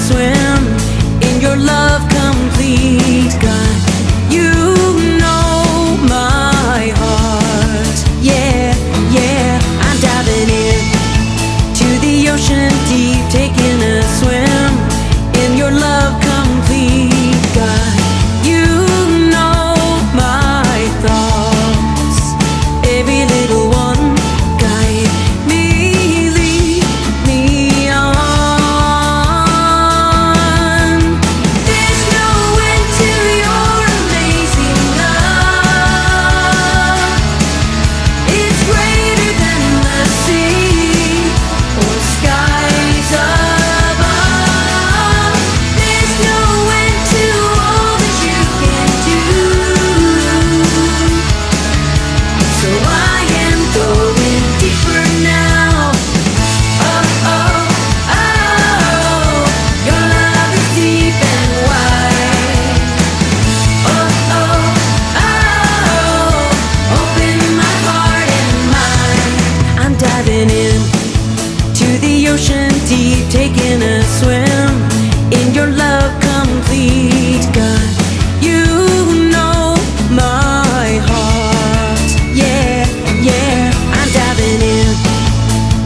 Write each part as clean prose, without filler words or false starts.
swim in your love complete. God, you know my heart. Yeah, yeah, I'm diving in to the ocean deep, taking a swim in your love complete. God, you know my thoughts, every little one. Guide me, lead me on. There's no end to your amazing love. It's greater than the sea or skies above. There's no end to all that you can do. So I am going deeper now. Oh, oh, oh, your love is deep and wide. Oh, oh, oh, open my heart and mind. I'm diving in to the ocean deep, taking a swim in your love complete. God, you know my heart. Yeah, yeah, I'm diving in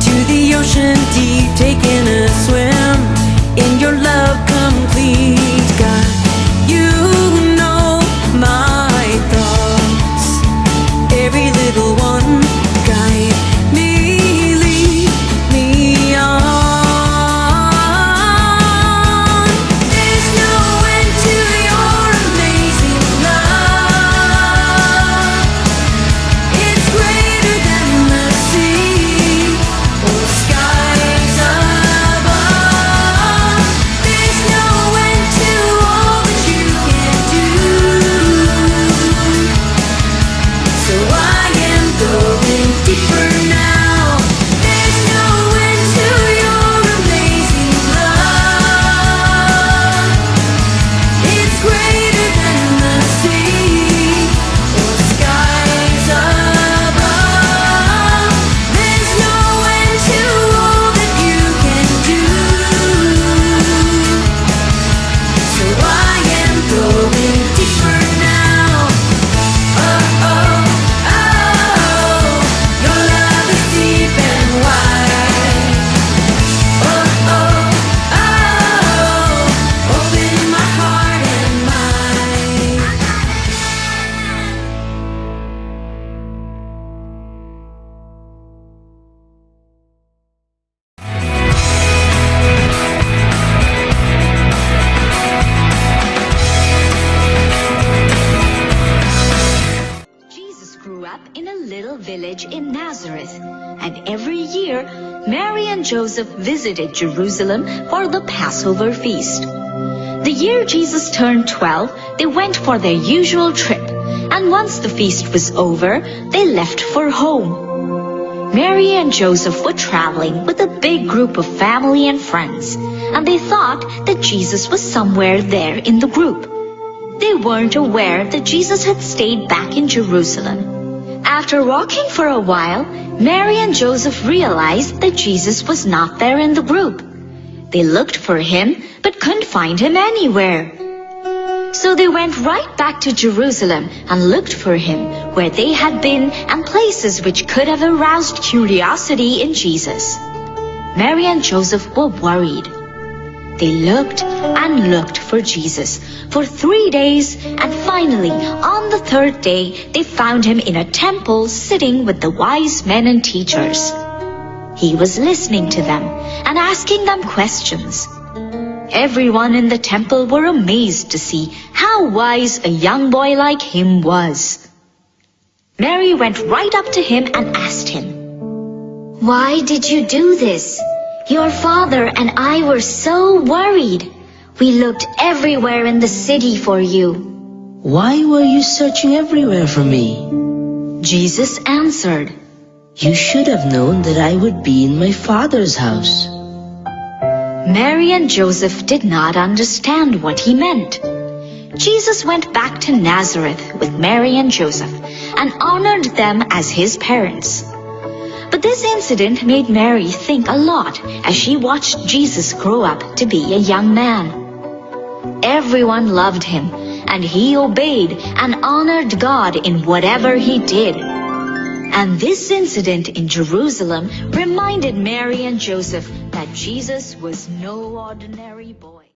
to the ocean deep, taking a swim in your love complete. God, you know my thoughts, every little one. Guide me, lead me on. There's no end to your amazing love. It's greater than the sea or skies above. There's no end to all that you can do. So I am going deeper now. There's no end to your amazing love. It's greater than the sea or skies above. There's no end to all that you can do. So I am going deeper now. Oh, oh, oh, your love is deep and wide. Oh, oh, oh, open my heart and mind. Jesus grew up in a little village in Nazareth, and every year Mary and Joseph visited Jerusalem for the Passover feast. The year Jesus turned 12, they went for their usual trip, and once the feast was over, they left for home. Mary and Joseph were traveling with a big group of family and friends, and they thought that Jesus was somewhere there in the group. They weren't aware that Jesus had stayed back in Jerusalem. After walking for a while, Mary and Joseph realized that Jesus was not there in the group. They looked for him, but couldn't find him anywhere. So they went right back to Jerusalem and looked for him where they had been and places which could have aroused curiosity in Jesus. Mary and Joseph were worried. They looked and looked for Jesus for 3 days, and finally, on the third day, they found him in a temple sitting with the wise men and teachers. He was listening to them and asking them questions. Everyone in the temple were amazed to see how wise a young boy like him was. Mary went right up to him and asked him, "Why did you do this? Your father and I were so worried. We looked everywhere in the city for you." Why were you searching everywhere for me? Jesus answered, You should have known that I would be in my Father's house. Mary and Joseph did not understand what he meant. Jesus went back to Nazareth with Mary and Joseph and honored them as his parents. But this incident made Mary think a lot as she watched Jesus grow up to be a young man. Everyone loved him, and he obeyed and honored God in whatever he did. And this incident in Jerusalem reminded Mary and Joseph that Jesus was no ordinary boy.